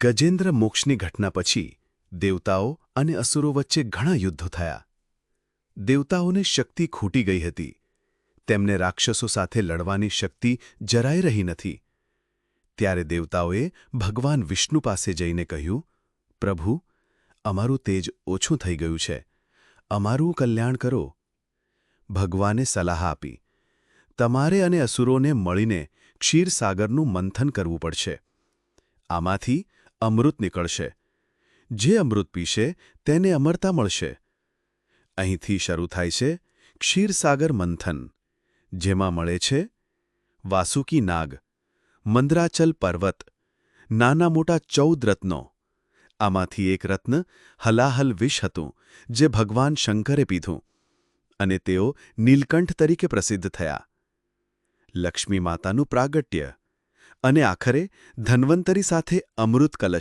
ગજેન્દ્ર મોક્ષની ઘટના પછી દેવતાઓ અને અસુરો વચ્ચે ઘણા યુદ્ધો થયા. દેવતાઓને શક્તિ ખૂટી ગઈ હતી. તેમને રાક્ષસો સાથે લડવાની શક્તિ જરાય રહી નથી. ત્યારે દેવતાઓએ ભગવાન વિષ્ણુ પાસે જઈને કહ્યું, પ્રભુ, અમારું તેજ ઓછું થઈ ગયું છે. અમારું કલ્યાણ કરો. ભગવાને સલાહ આપી, તમારે અને અસુરોને મળીને ક્ષીરસાગરનું મંથન કરવું પડશે. આમાંથી અમૃત નીકળશે. જે અમૃત પીશે તેને અમરતા મળશે. અહીંથી શરૂ થાય છે ક્ષીરસાગર મંથન, જેમાં મળે છે વાસુકી નાગ, મંદરાચલ પર્વત, નાના મોટા 14 રત્નો. આમાંથી એક રત્ન હલાહલ વિષ હતું, જે ભગવાન શંકરે પીધું, અને તેઓ નીલકંઠ તરીકે પ્રસિદ્ધ થયા. લક્ષ્મી માતાનું પ્રાગટ્ય, અને આખરે ધન્વંતરી સાથે અમૃત કલશ.